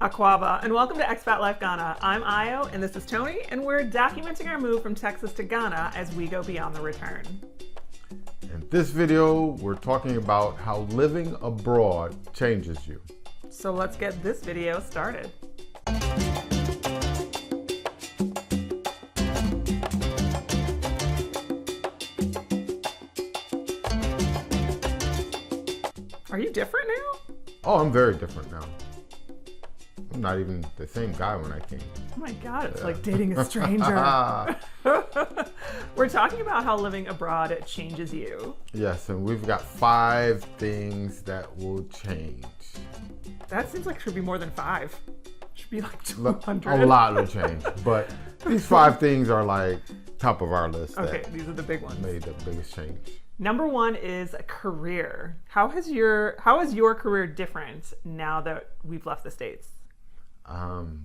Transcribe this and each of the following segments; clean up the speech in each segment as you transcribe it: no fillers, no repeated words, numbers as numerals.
Aquaba, and welcome to Expat Life Ghana. I'm Ayo, and this is Tony, and we're documenting our move from Texas to Ghana as we go beyond the return. In this video, we're talking about how living abroad changes you. So let's get this video started. Are you different now? Oh, I'm very different now. I'm not even the same guy when I came. Oh my God, it's like dating a stranger. We're talking about how living abroad changes you. Yes, and we've got 5 things that will change. That seems like it should be more than 5. Should be like 200. A lot will change, but these 5 things are like top of our list. Okay, these are the big ones. Made the biggest change. Number 1 is a career. How is your career different now that we've left the States?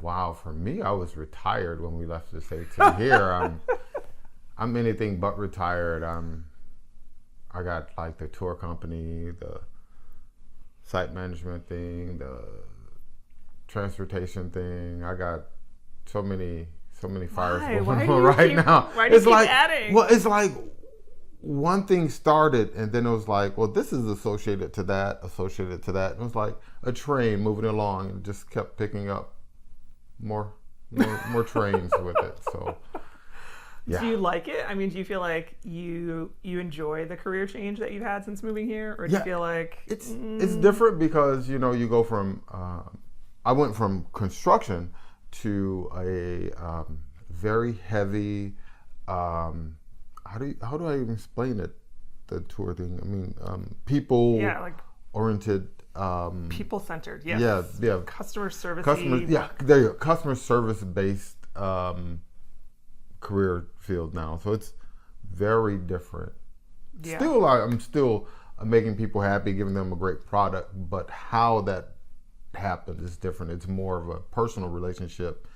Wow, for me, I was retired when we left the States. And here, I'm anything but retired. I got like the tour company, the site management thing, the transportation thing. I got so many fires going on right now. Why do you keep adding? Well, it's like one thing started and then it was like, well, this is associated to that. And it was like a train moving along and just kept picking up more trains with it. So, yeah. Do you like it? I mean, do you feel like you enjoy the career change that you've had since moving here? Or do you feel like... It's different because, you know, you go from... I went from construction to a very heavy... How do I even explain it? The tour thing. I mean, people oriented. People centered. Yes. Yeah. Customer service. There you go. Customer service based career field now. So it's very different. Yeah. Still, I'm still making people happy, giving them a great product, but how that happens is different. It's more of a personal relationship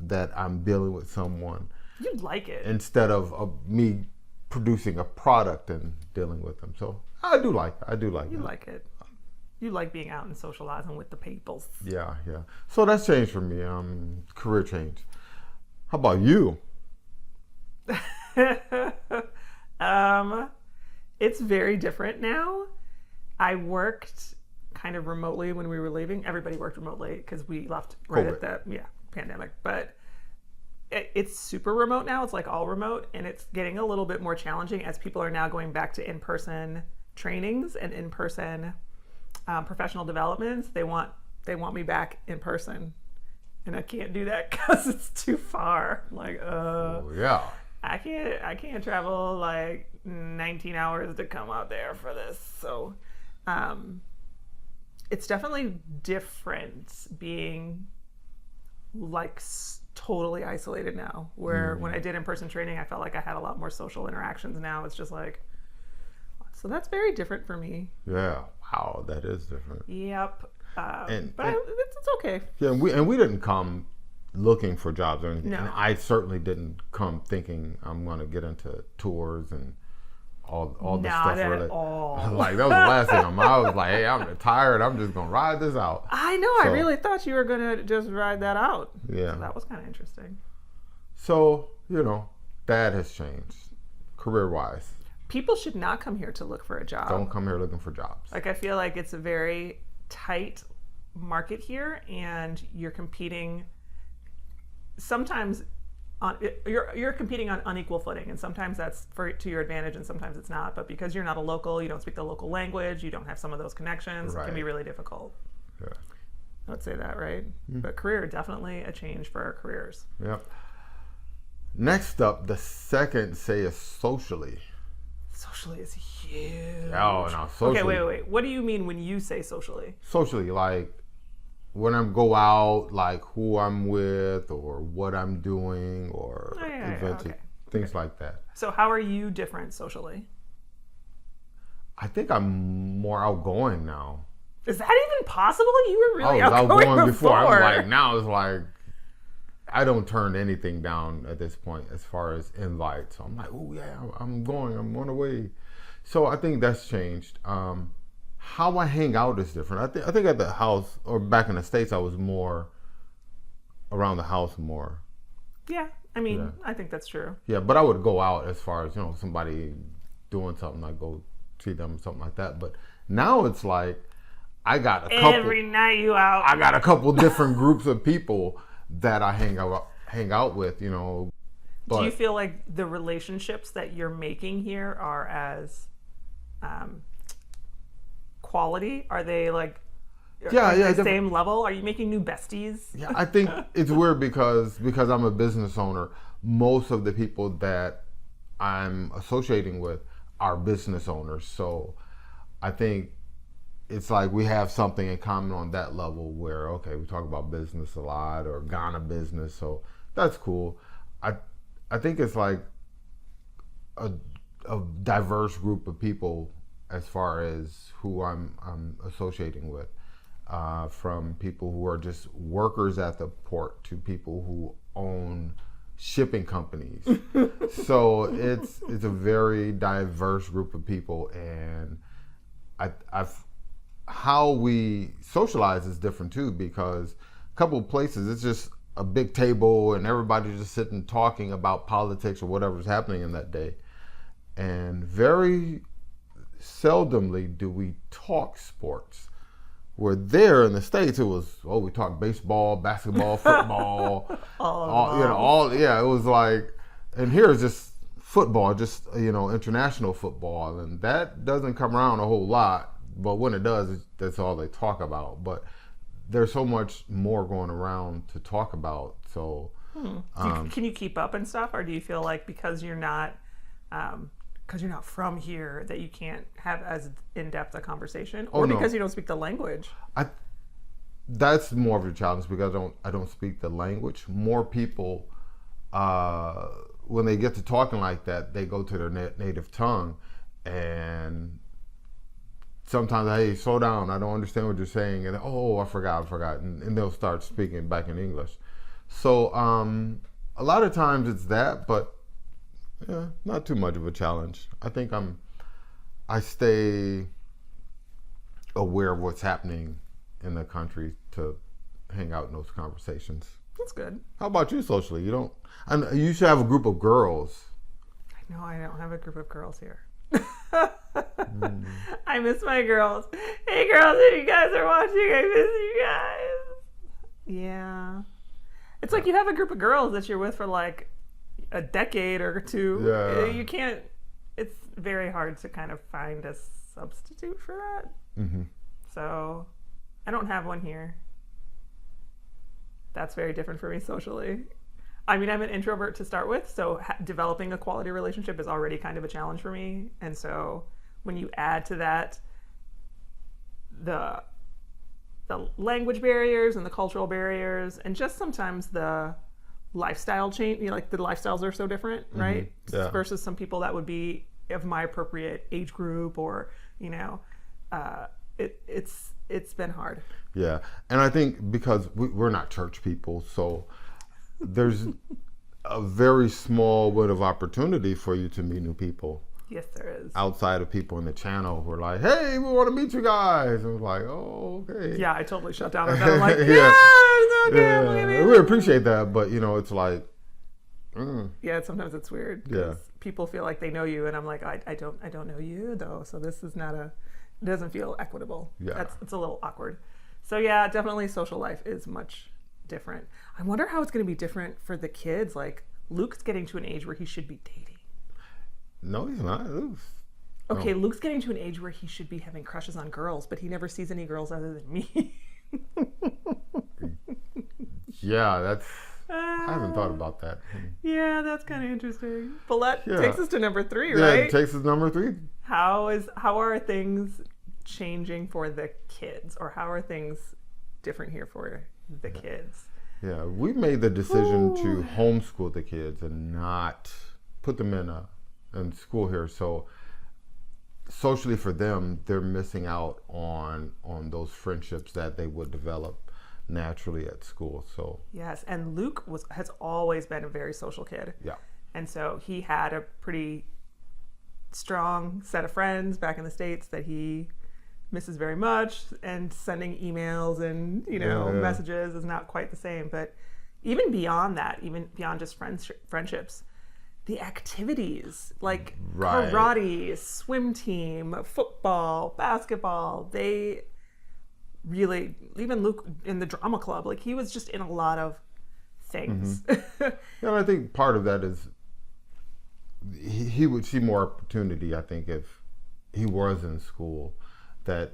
that I'm dealing with someone. You like it. Instead of me producing a product and dealing with them. So I do like it. You like it. You like being out and socializing with the peoples. Yeah. So that's changed for me. Career change. How about you? It's very different now. I worked kind of remotely when we were leaving. Everybody worked remotely because we left right at the pandemic. But it's super remote now. It's like all remote, and it's getting a little bit more challenging as people are now going back to in-person trainings and in-person professional developments. They want me back in person, and I can't do that because it's too far. Like, I can't travel like 19 hours to come out there for this. So, it's definitely different being like totally isolated now, where when I did in-person training, I felt like I had a lot more social interactions. Now it's just like, so that's very different for me. Yeah. Wow, that is different. Yep. It's okay. Yeah, and we didn't come looking for jobs or anything. No. And I certainly didn't come thinking I'm going to get into tours and all the stuff. Not at really. all. Like, that was the last thing I was like, hey, I'm retired. I'm just going to ride this out. I know. So, I really thought you were going to just ride that out. Yeah. So that was kind of interesting. So, you know, that has changed career-wise. People should not come here to look for a job. Don't come here looking for jobs. Like, I feel like it's a very tight market here, and you're competing sometimes you're competing on unequal footing, and sometimes that's to your advantage and sometimes it's not. But because you're not a local, you don't speak the local language, you don't have some of those connections, It can be really difficult. Yeah. I would say that, right? But career, definitely a change for our careers. Yep. Next up, the second say is socially. Socially is huge. Oh, no, socially. Okay, wait. What do you mean when you say socially? Socially, like when I go out, like who I'm with or what I'm doing or events, things like that. So how are you different socially? I think I'm more outgoing now. Is that even possible? You were really outgoing before. I'm like, now it's like, I don't turn anything down at this point as far as invites. So I'm like, oh yeah, I'm on the way. So I think that's changed. how I hang out is different. I think at the house or back in the States, I was more around the house more. Yeah, I mean, I think that's true. Yeah, but I would go out as far as, somebody doing something, I go see them, something like that. But now it's like I got a couple. Every night you out. I got a couple different groups of people that I hang out with, But, do you feel like the relationships that you're making here are as quality? Are they like the same level? Are you making new besties? Yeah, I think it's weird because I'm a business owner. Most of the people that I'm associating with are business owners. So I think it's like we have something in common on that level where, okay, we talk about business a lot or Ghana business. So that's cool. I think it's like a diverse group of people as far as who I'm associating with, from people who are just workers at the port to people who own shipping companies. So it's a very diverse group of people, and how we socialize is different too, because a couple of places it's just a big table and everybody's just sitting talking about politics or whatever's happening in that day. And very seldomly do we talk sports. Where there in the States it was, we talk baseball, basketball, football, it was like, and here it's just football, just international football, and that doesn't come around a whole lot, but when it does, that's all they talk about. But there's so much more going around to talk about. So, can you keep up and stuff, or do you feel like because you're not from here that you can't have as in-depth a conversation, or because you don't speak the language? That's more of a challenge because I don't speak the language. More people, when they get to talking like that, they go to their native tongue, and sometimes, hey, slow down, I don't understand what you're saying, and I forgot, and they'll start speaking back in English. So a lot of times it's that, but yeah, not too much of a challenge. I think I stay aware of what's happening in the country to hang out in those conversations. That's good. How about you socially? You should have a group of girls. I know I don't have a group of girls here. I miss my girls. Hey girls, if you guys are watching, I miss you guys. Yeah. It's like you have a group of girls that you're with for like a decade or two. Yeah. You can't, it's very hard to kind of find a substitute for that. Mm-hmm. So I don't have one here. That's very different for me socially. I mean, I'm an introvert to start with, so developing a quality relationship is already kind of a challenge for me. And so when you add to that the language barriers and the cultural barriers, and just sometimes the lifestyle change, like the lifestyles are so different, right? Mm-hmm. Yeah. Versus some people that would be of my appropriate age group, or it's been hard. Yeah, and I think because we're not church people, so there's a very small window of opportunity for you to meet new people. Yes, there is. Outside of people in the channel who are like, hey, we want to meet you guys. And I was like, oh, okay. Yeah, I totally shut down on that. I'm like, yeah. We appreciate that, but it's like, yeah, sometimes it's weird. Yeah. People feel like they know you, and I'm like, I don't know you though, so this is not it doesn't feel equitable. Yeah. It's a little awkward. So yeah, definitely social life is much different. I wonder how it's going to be different for the kids. Like Luke's getting to an age where he should be dating. No, he's not. Okay, Luke's getting to an age where he should be having crushes on girls, but he never sees any girls other than me. Yeah, I haven't thought about that. Yeah, that's kind of interesting. But that takes us to number 3, right? Yeah, it takes us to number 3. How are things changing for the kids, or how are things different here for the kids? Yeah, we made the decision to homeschool the kids and not put them in school here. So socially for them, they're missing out on those friendships that they would develop naturally at school. So yes, and Luke has always been a very social kid. Yeah. And so he had a pretty strong set of friends back in the States that he misses very much, and sending emails and messages is not quite the same. But even beyond that, even beyond just friendships, the activities like karate, swim team, football, basketball, they really, even Luke in the drama club, like he was just in a lot of things. And I think part of that is he would see more opportunity, I think, if he was in school, that,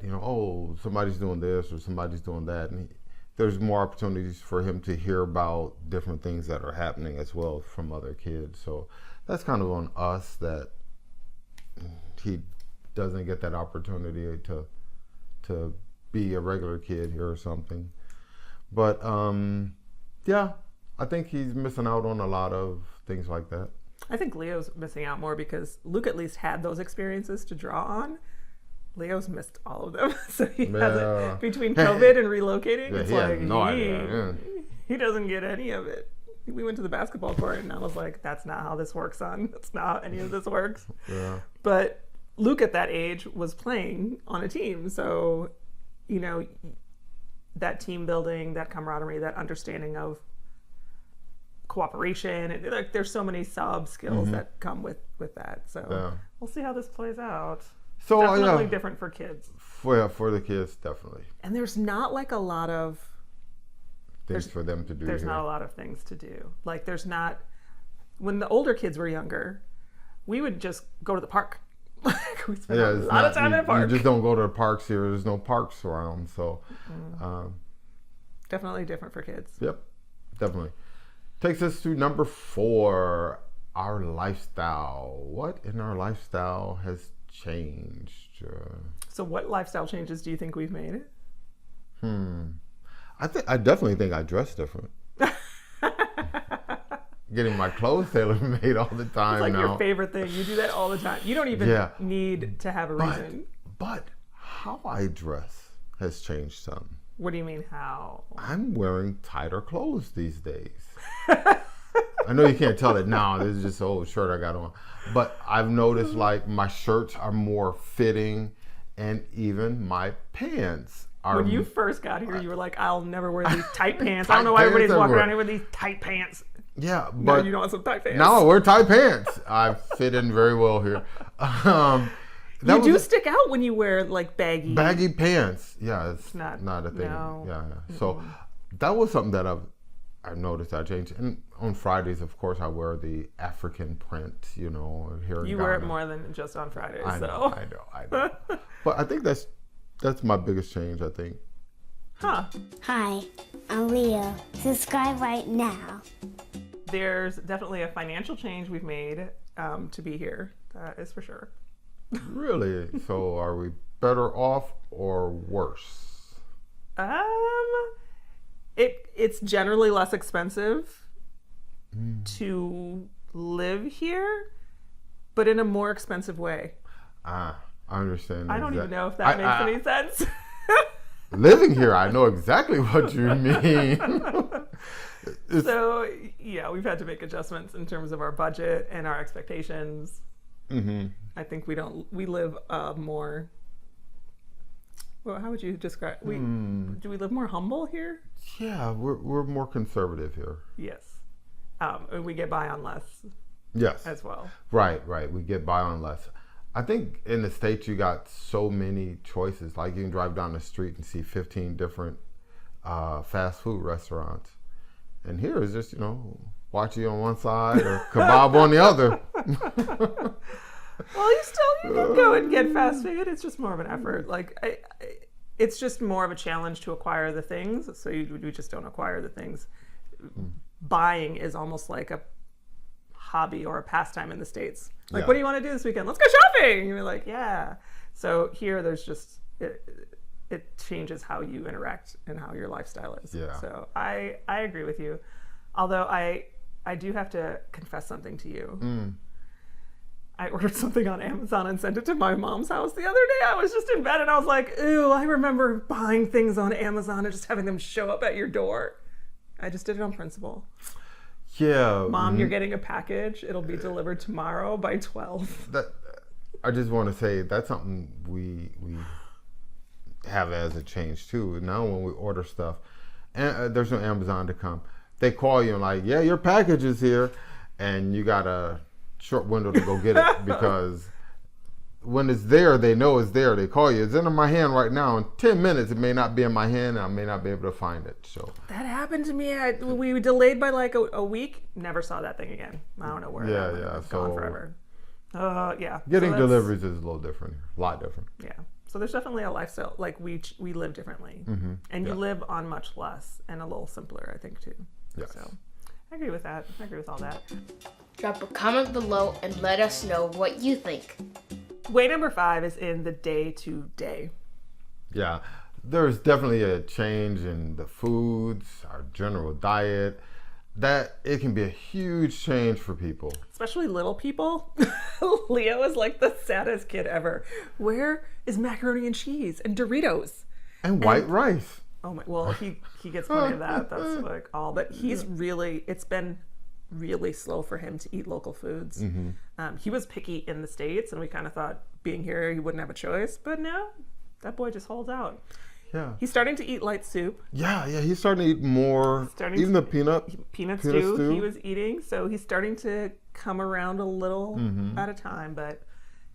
somebody's doing this or somebody's doing that. And there's more opportunities for him to hear about different things that are happening as well from other kids. So that's kind of on us that he doesn't get that opportunity to be a regular kid here or something. But yeah, I think he's missing out on a lot of things like that. I think Leo's missing out more because Luke at least had those experiences to draw on. Leo's missed all of them. So he hasn't, between COVID and relocating, it's like no idea. He doesn't get any of it. We went to the basketball court and I was like, that's not how this works, son. That's not how any of this works. Yeah. But Luke at that age was playing on a team. So, that team building, that camaraderie, that understanding of cooperation, and like there's so many sub skills that come with that. So we'll see how this plays out. So definitely different for kids. For the kids, definitely. And there's not like a lot of things for them to do. There's not a lot of things to do. Like there's not. When the older kids were younger, we would just go to the park. We spent a lot of time in the park. You just don't go to the parks here. There's no parks around, so definitely different for kids. Yep, definitely. Takes us to number 4, our lifestyle. What in our lifestyle has changed? So what lifestyle changes do you think we've made? I definitely think I dress different. Getting my clothes tailor-made all the time. It's like now. Your favorite thing. You do that all the time. You don't even need to have a reason. But how I dress has changed some. What do you mean how? I'm wearing tighter clothes these days. I know you can't tell it now. This is just an old shirt I got on. But I've noticed like my shirts are more fitting, and even my pants are. When you first got here, you were like, I'll never wear these tight pants. I don't know why everybody's walking around here with these tight pants. Yeah, but no, you don't want some tight pants. No, I wear tight pants. I fit in very well here. You do stick out when you wear like baggy pants. Yeah, it's not a thing. No. Yeah. So that was something that I've noticed I changed. And on Fridays, of course, I wear the African print. Here in you Ghana. wear it more than just on Fridays. I know. But I think that's my biggest change. I think. Huh. Hi, I'm Leo. Subscribe right now. There's definitely a financial change we've made to be here. That is for sure. Really? So are we better off or worse? It's generally less expensive to live here, but in a more expensive way. I understand. I don't even know if that makes any sense. Living here, I know exactly what you mean. So, yeah, we've had to make adjustments in terms of our budget and our expectations. I think we live more, well, how would you describe, do we live more humble here? Yeah, we're more conservative here. Yes. And we get by on less. Yes. As well. Right. We get by on less. I think in the States you got so many choices. Like you can drive down the street and see 15 different fast food restaurants. And here is just, Wachi on one side or kebab on the other. Well, you can go and get fast food. It's just more of an effort. Like, it's just more of a challenge to acquire the things. So we just don't acquire the things. Buying is almost like a hobby or a pastime in the States. Like, what do you want to do this weekend? Let's go shopping. And you're like, yeah. So here, there's just it changes how you interact and how your lifestyle is. Yeah. So I agree with you. Although I do have to confess something to you. I ordered something on Amazon and sent it to my mom's house the other day. I was just in bed and I was like, ooh, I remember buying things on Amazon and just having them show up at your door. I just did it on principle. Yeah. Mom, you're getting a package. It'll be delivered tomorrow by 12. I just want to say that's something we have as a change too. Now when we order stuff, and there's no Amazon to come, they call you and like, yeah, your package is here, and you got a short window to go get it because when it's there, they know it's there. They call you. It's in my hand right now. In 10 minutes, it may not be in my hand, and I may not be able to find it. So that happened to me. We delayed by like a week. Never saw that thing again. I don't know where. Yeah. It's gone forever. Yeah. Getting deliveries is a little different. A lot different. Yeah. So there's definitely a lifestyle. Like we live differently, and you live on much less and a little simpler, I think, too. Yes. So I agree with that. I agree with all that. Drop a comment below and let us know what you think. Way number 5 is in the day-to-day. Yeah, there's definitely a change in the foods, our general diet, that it can be a huge change for people. Especially little people. Leo is like the saddest kid ever. Where is macaroni and cheese and Doritos? And white rice. Oh my, well, he gets plenty of that. That's like all, but it's been really slow for him to eat local foods. He was picky in the States, and we kind of thought being here he wouldn't have a choice, but no, that boy just holds out. Yeah, he's starting to eat light soup. Yeah, he's starting to eat more. Even the peanut stew he was eating, so he's starting to come around a little at a time. But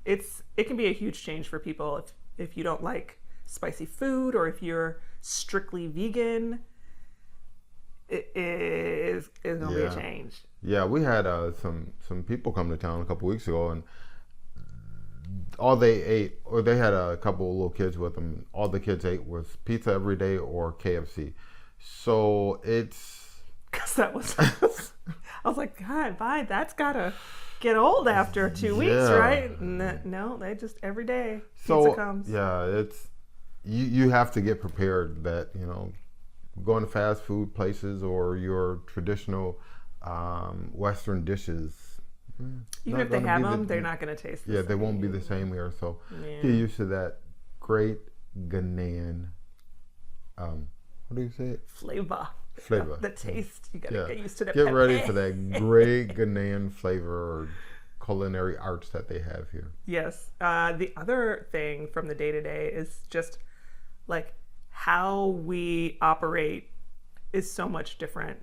it can be a huge change for people if you don't like spicy food, or if you're strictly vegan. It is going to be a change. Yeah, we had some people come to town a couple weeks ago, and all they ate, or they had a couple of little kids with them, all the kids ate was pizza every day or KFC. So it's... Because that was... I was like, God, bye, that's got to get old after 2 weeks, right? No, they just every day pizza comes. Yeah, it's... You have to get prepared that, going to fast food places or your traditional Western dishes. Even if they have them, they're not going to taste the same. They won't be the same here. So get used to that great Ghanaian, what do you say? Flavor. The taste. You got to get used to that. Get ready for that great Ghanaian flavor or culinary arts that they have here. Yes. The other thing from the day-to-day is just like how we operate is so much different.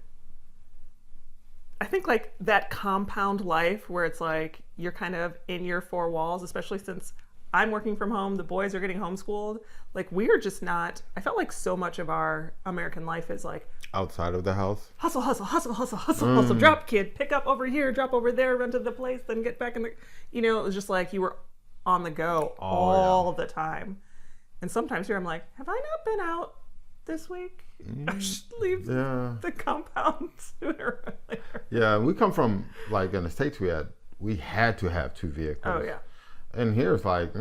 I think like that compound life where it's like you're kind of in your four walls, especially since I'm working from home, the boys are getting homeschooled. Like we're just not, I felt like so much of our American life is like outside of the house. Hustle, hustle. Drop kid, pick up over here, drop over there, run to the place, then get back in the, it was just like you were on the go all the time. And sometimes here I'm like, have I not been out this week? I should leave the compound sooner or later. Yeah, we come from, like in the States, we had to have 2 vehicles. Oh, yeah. And here it's like,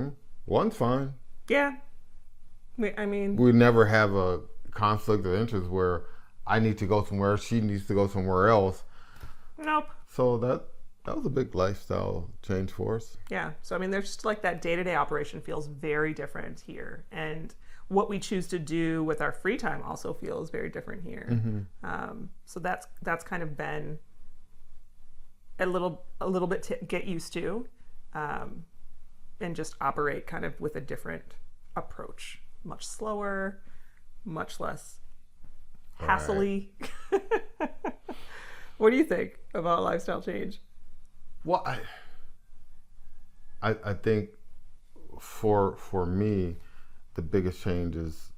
one's fine. Yeah. I mean... We never have a conflict of interest where I need to go somewhere, she needs to go somewhere else. Nope. So that was a big lifestyle change for us. Yeah. So, I mean, there's just like that day-to-day operation feels very different here. And what we choose to do with our free time also feels very different here. So that's kind of been a little bit to get used to, and just operate kind of with a different approach, much slower, much less hassly. Right. What do you think about lifestyle change? Well, I think for me, the biggest change is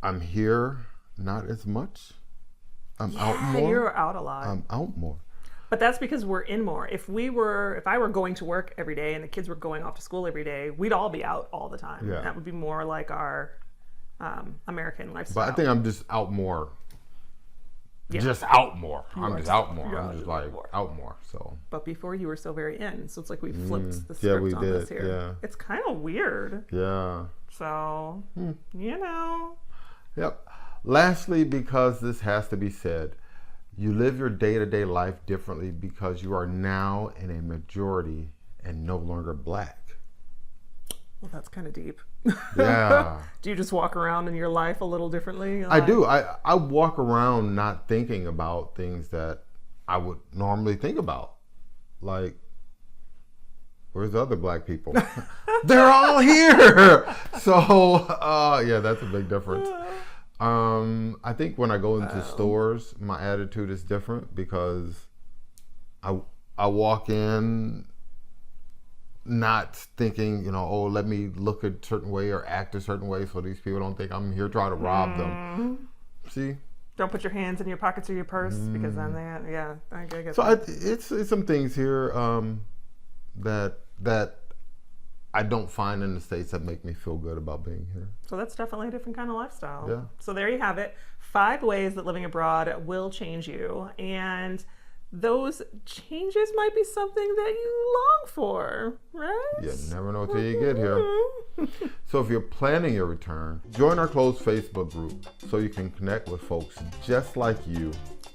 I'm here not as much. I'm out more. You're out a lot. I'm out more. But that's because we're in more. If I were going to work every day and the kids were going off to school every day, we'd all be out all the time. Yeah. That would be more like our American lifestyle. But I think I'm just out more. Yeah. Just out more. I'm just out more. I'm just like out more. So. But before you were so very in, so it's like we flipped the script on this here. Yeah. It's kind of weird. Yeah. So Yep. Lastly, because this has to be said, you live your day-to-day life differently because you are now in a majority and no longer Black. Well, that's kind of deep. Yeah. Do you just walk around in your life a little differently? I do. I walk around not thinking about things that I would normally think about. Like, where's the other black people? They're all here. So yeah, that's a big difference. I think when I go into stores, my attitude is different because I walk in not thinking, oh, let me look a certain way or act a certain way so these people don't think I'm here trying to rob them. See? Don't put your hands in your pockets or your purse because then I get So that. it's some things here that I don't find in the States that make me feel good about being here. So that's definitely a different kind of lifestyle. Yeah. So there you have it. 5 ways that living abroad will change you. And those changes might be something that you long for, right? You never know till you get here. So if you're planning your return, join our closed Facebook group so you can connect with folks just like you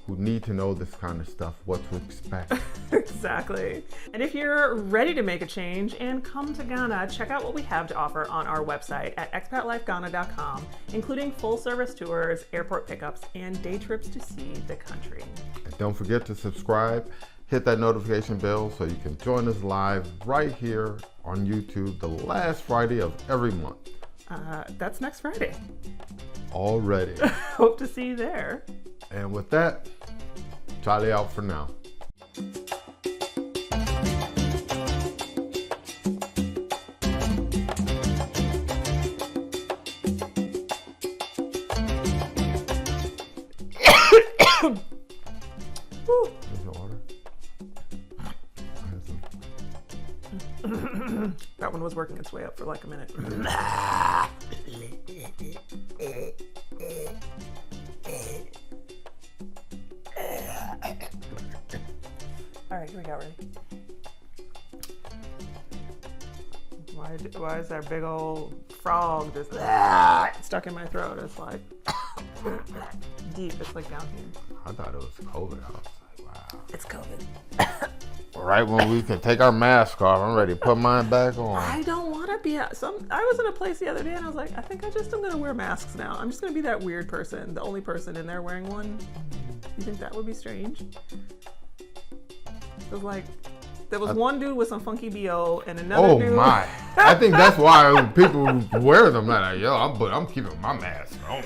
who need to know this kind of stuff, what to expect. Exactly. And if you're ready to make a change and come to Ghana, check out what we have to offer on our website at expatlifeghana.com, including full service tours, airport pickups, and day trips to see the country. And don't forget to subscribe, hit that notification bell so you can join us live right here on YouTube the last Friday of every month. That's next Friday. Already. Hope to see you there. And with that, Charlie out for now. Here's your order. That one was working its way up for like a minute. All right, here we go. Ready? Why is that big old frog just stuck in my throat? It's like deep. It's like down here. I thought it was COVID. I was like, wow. It's COVID. Right when we can take our mask off, I'm ready to put mine back on. I don't want to be I was in a place the other day and I was like, I think I just am going to wear masks now. I'm just going to be that weird person, the only person in there wearing one. You think that would be strange? It was like, there was one dude with some funky BO and another dude. Oh my. I think that's why people wear them. Like, yo, I'm keeping my mask on.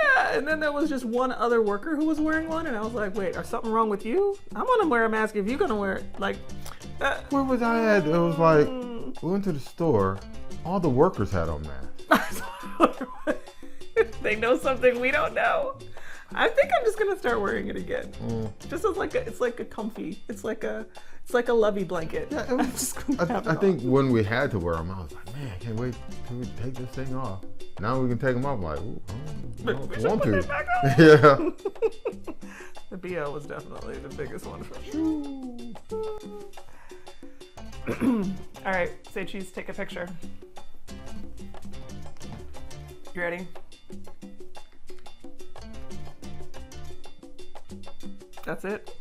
Yeah, and then there was just one other worker who was wearing one, and I was like, wait, is something wrong with you? I'm gonna wear a mask if you're gonna wear it. Like, where was I at? It was like, we went to the store, all the workers had on masks. They know something we don't know. I think I'm just gonna start wearing it again. Just as like it's like a comfy. It's like a lovey blanket. Yeah, I think when we had to wear them, I was like, man, I can't wait till we take this thing off. Now we can take them off. I'm like, ooh, I don't want to. It back on. Yeah. The BO was definitely the biggest one for me. All right, say cheese, take a picture. You ready? That's it.